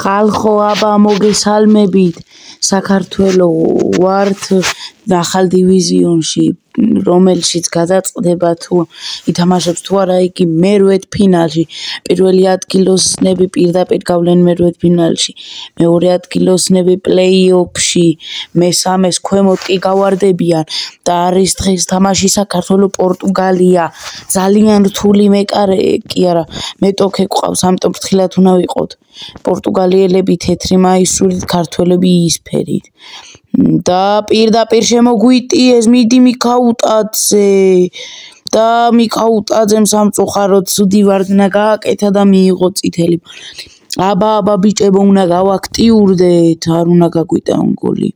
ხალხო აბა მოგესალმებით საქართველო ვართ ახალ დივიზიონში რომელშიც გადაწყდება თუ ითამაშებს თუ არა იგი მერვედ ფინალში პირველი ადგილოსნები პირდაპირ გავლენ მერვედ ფინალში მეორე ადგილოსნები პლეიოფში მესამეს ქვემოთ კი გავარდებიან და არის დღეს თამაში საქართველო პორტუგალია ძალიან რთული მეკარე კი არა მეტოქე გვყავს ამიტომ ფრთხილად უნდა ვიყოთ პორტუგალიელები თეთრი მაისურით ქართველები იისფერით და პირდაპირ შემოგვიტიეს მიდი მიქაუტაძე და მიქაუტაძემ სამწუხაროდ ცუდი ვარდნა გააკეთა და მიიღო წითელი აბა ბიჭებო უნდა გავაქტიურდეთ არ უნდა გაგვიტანონ გოლი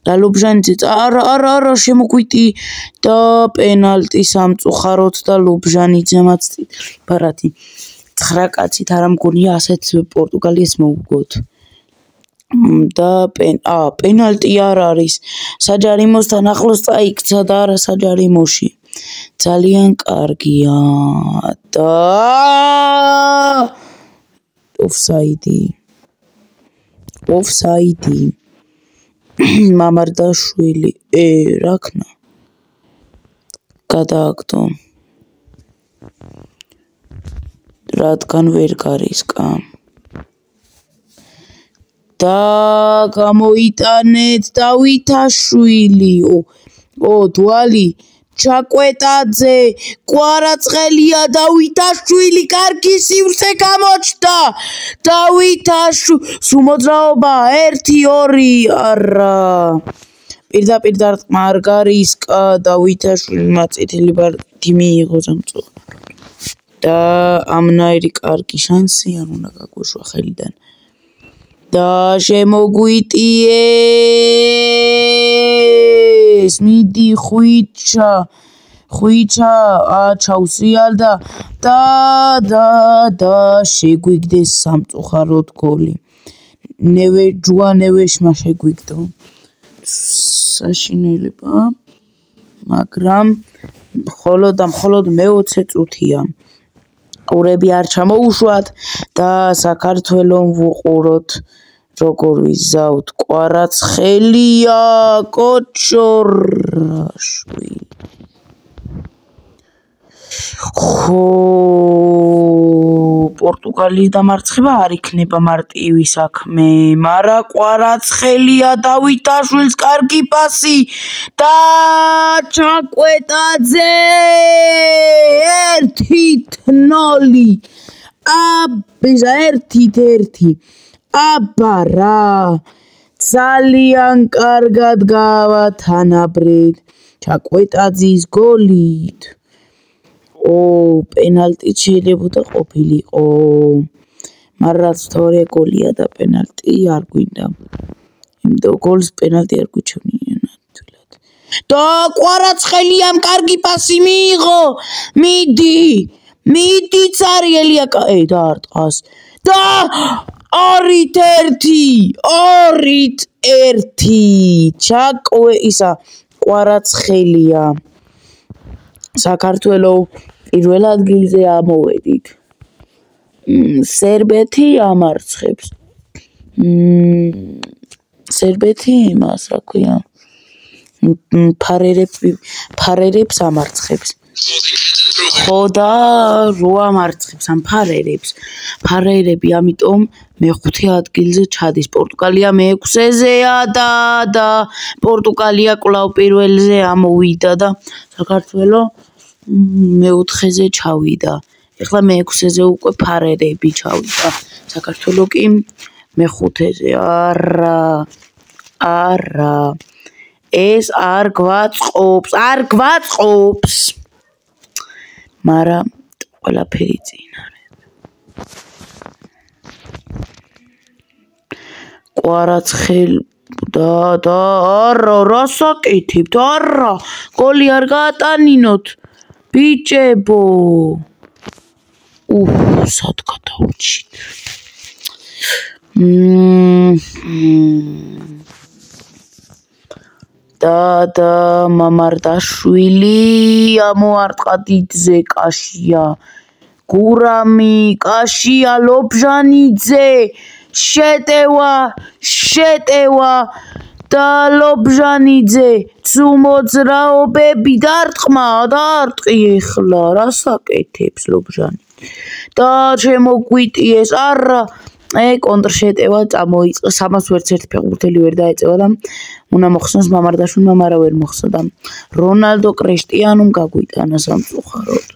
და ლობჟანიძე არა შემოგვიტი და პენალტი სამწუხაროდ და ლობჟანიძემაც ბარათი 9 კაცით არ ამგონია ასეთ პორტუგალიას მოვუგოთ და პენალტი არ არის საჯარიმოსთან ახლოს წაიქცა და არა საჯარიმოში ძალიან კარგია და ოფსაიდი მამარდაშვილი რა ქნა გადააგდო რადგან ვერ გარისკა და გამოიტანეთ დავითაშვილი დვალი ჩაკვეტაძე კვარაცხელია დავითაშვილი კარგი სივრცე გამოჩნდა სუმოძრაობა 1-2 არა პირდაპირ დარტყმა არ გარისკა დავითაშვილმა წითელი ბარათი მიიღო სამწუხაროდ და ამნაირი კარგი შანსი არ უნდა გაგვეშვა ხელიდან და შემოგვიტიეს მიდი ხვიჩა ჩაუსიალდა და შეგვიგდეს სამწუხაროდ გოლი ნევეშმა შეგვიგდო საშინელება მაგრამ მხოლოდ მე-20 წუთია ყურები არ ჩამოუშვათ და საქართველოს ვუყუროთ როგორ ვიზავთ კვარაცხელია კოჩორაშვილი პორტუგალიის დამარცხება არ იქნება მარტივი საქმე მაგრამ კვარაცხელია დავითაშვილს კარგი პასი და ჩაკვეტაძე 1-0 1-1 აბა რა ძალიან კარგად გავათანაბრეთ ჩაკვეტაძის გოლით პენალტი შეიძლება ყოფილიყო მაგრამ რაც თორე გოლია და პენალტი არ გვინდა იმიტომ გოლს პენალტი არ გვიჩვენია ნათლად და კვარაცხელიამ კარგი პასი მიიღო მიდი цаრიელია დაარტყას და 2-1 კვარაცხელია საქართველოს პირველ ადგილზე ამოვედით სერბეთი ამარცხებს სერბეთი იმას რა ქვია ფარერებს ამარცხებს ხო და რო ამარცხებს ამ ფარერები ამიტომ მე-5 ადგილზე ჩადის პორტუგალია მე-6-ზეა და პორტუგალია კვლავ პირველზე ამოვიდა და საქართველოს მე-4-ზე ჩავიდა ეხლა მე-6-ზე უკვე ფარერები ჩავიდა საქართველოს კი მე-5-ზე არა ეს არ გვაწყობს მაგრამ ყველაფერი წინ არის კვარაცხელი და არა რასაკეთებთ არა გოლი არ გაატანინოთ ბიჭებო სად გადავრჩით და მამარდაშვილი ამოარტყა დიდზე კაშია გურამი კაშია ლობჟანიძე შეტევა და ლობჟანიძე ცუმოძრაობები დარტყი ეხლა რას აკეთებს ლობჟანი და შემოგვიტიეს არა კონტრშეტევა წამოიწყეს 300 ვერც ერთი ფეხბურთელი ვერ დაეწევა და უნდა მოხსნას მამარდაშვილმა მაგრამ ვერ მოხსნა და რონალდო კრიშტიანომ გაგვიტანა სამწუხაროდ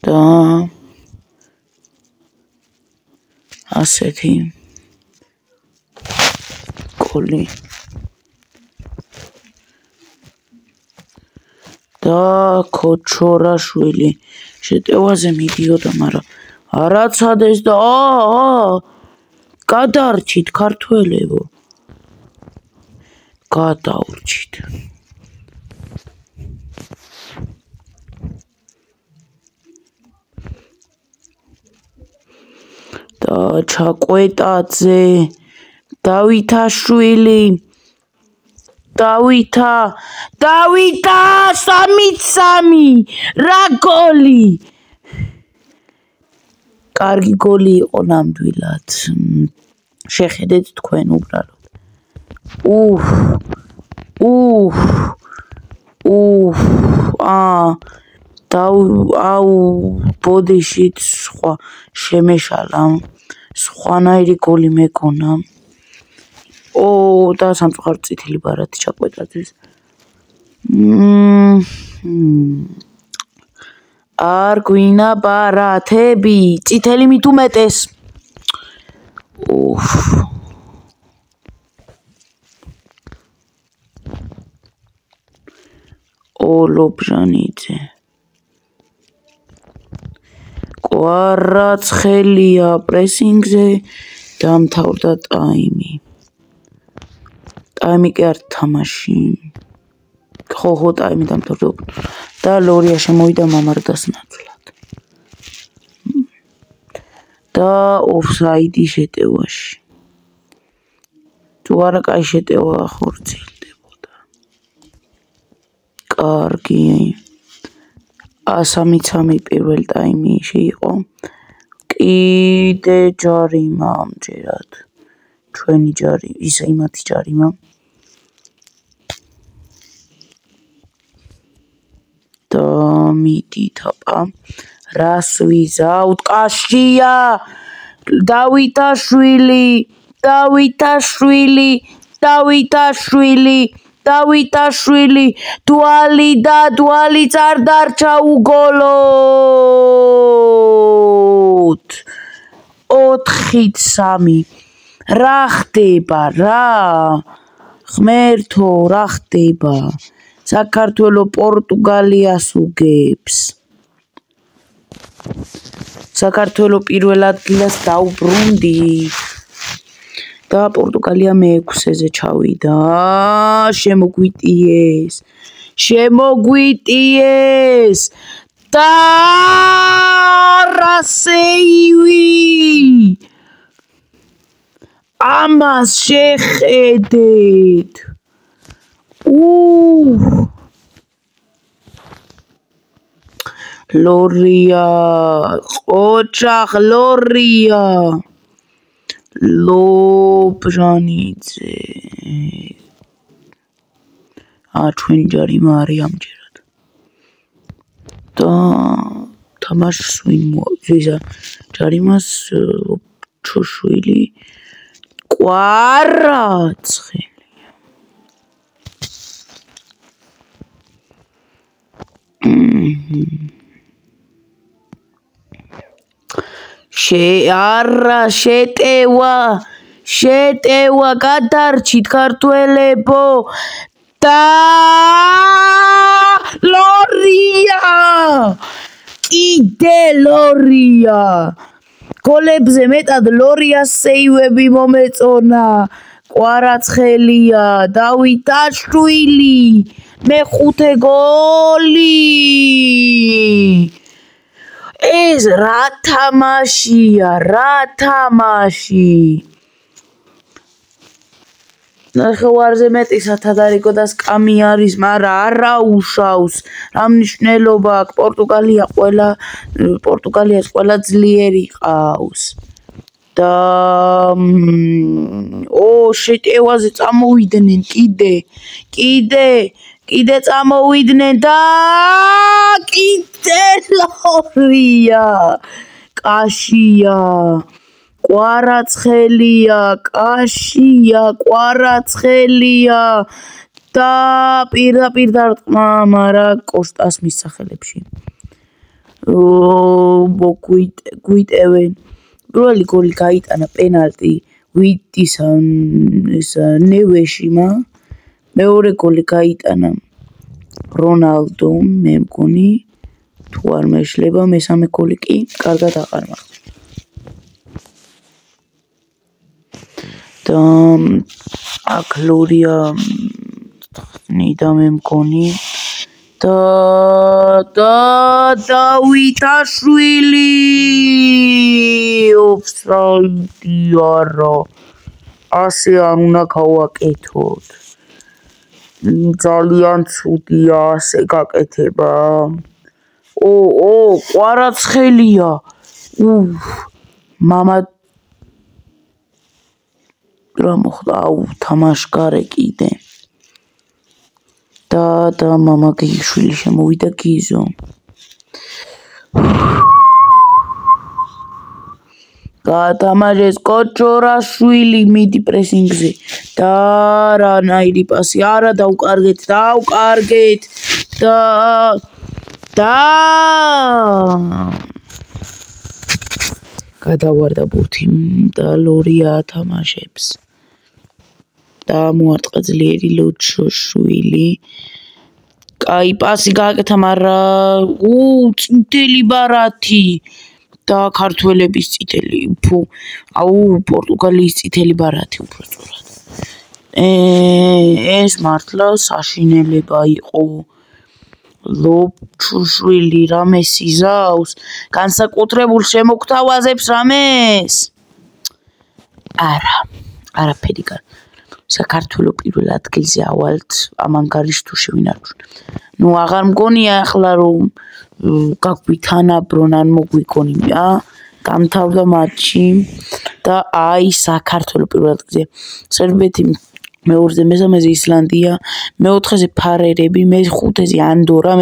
და ასეთი გოლი და ქოჩორაშვილი შეტევაზე მიდიოდა მაგრამ არაცადეს და გადარჩით ქართველებო გადავრჩით და ჩაკვეტაძე დავითაშვილი დავითა 3-3 რა გოლი კარგი გოლი იყო ნამდვილად შეხედეთ თქვენ უბრალოდ ბოდიშით სხვა შემეშალა სხვანაირი გოლი მეკონა და სამწუხაროდ წითელი ბარათი ჩაკვეტაძეს არ გვინა ბარათები წითელი მით უმეტეს ლობჟანიძე კვარაცხელია პრესინგზე დამთავრდა ტაიმი კი არ თამაში ხო ტაიმი დამთავრდა და ლორია შემოვიდა მამარდას ნაცვლად და ოფსაიდი შეტევაში თუ არა კაი შეტევა ხორციელდებოდა კარგი 3-3 პირველ ტაიმში იყო კიდე ჯარიმა ამჯერად ჩვენი ჯარი ისე იმათი ჯარიმა და მიდითაპა რას ვიზავთ კაშია დავითაშვილი დვალი არ დარჩა ugolot 4-3 რა ხდება რა ღმერთო რა ხდება საქართველო პორტუგალიას უგებს საქართველო პირველ ადგილას დაუბრუნდი და პორტუგალია მე-6-ზე ჩავიდა შემოგვიტიეს და რასეივი ამას შეხედეთ ლორია ოჯახ ლორია ლობჟანიძე ჩვენი ჯარიმა არის ამჯერად და თამაშს ვინ მოაქვს ჯარიმას ჩოშვილი კვარაცხელია შეტევა გადარჩით ქართველებო და ლორია კიდე ლორია გოლებზე მეტად ლორიას სეივები მომეწონა კვარაცხელია დავითაშვილი მე-5 გოლი ეს რა თამაშია რა თამაში ნახევარზე მეტი სათადარიგო და სკამი არის, მაგრამ არა უშავს. რა მნიშვნელობა აქვს? პორტუგალიას ყველა ძლიერი ყავს. და შეტევაზე წამოვიდნენ კიდე წამოვიდნენ და კიდე ლორია კაშია კვარაცხელია კაშია კვარაცხელია და პირდაპირ დარტყმა მაგრამ კოსტას მისახელებში გვიტევენ პირველი გოლი გაიტანა პენალტი ვიტის ნევეშიმა მეორე გოლი გაიტანა რონალდომ მე მგონი თუ არ მეშლება მესამე გოლი კი კარგად აღარ მახსოვს და აქ ლორია ნიდა მე მგონი და დავითაშვილი ოფსაიდი არა ასე არ უნდა გავაკეთოთ ძალიან ცუდია ასე გაკეთება კვარაცხელია მამა რა მოხდა თამაშგარე კიდე და მამა გიშვილი შემოვიდა გიზო გათამაშეს კოჩორაშვილი მიდი პრესინგზე და რანაირი პასი არა დაუკარგეთ და გადავარდა ბურთი და ლორია ათამაშებს და მოარტყა ძლიერი ლოჩოშვილი კაი პასი გააკეთა მაგრამ წითელი ბარათი და ქართველების წითელი პორტუგალიის წითელი ბარათი უფრო სწორად ეს მართლა საშინელება იყო ლოჩოშვილი რამეს იზავს განსაკუთრებულ შემოგთავაზებს რამეს არაფერი საქართველოს პირველ ადგილზე ავალთ ამ ანგარიშს თუ შევინარჩუნებთ ნუ აღარ მგონია ახლა რომ გაგვითანაბრონ ან მოგვიგონია გამთავრდა მატჩი და აი საქართველოს პირველ ადგილზე სერბეთი მეორეზე მესამეზე ისლანდია მეოთხეზე ფარერები მეხუთეზე ანდორა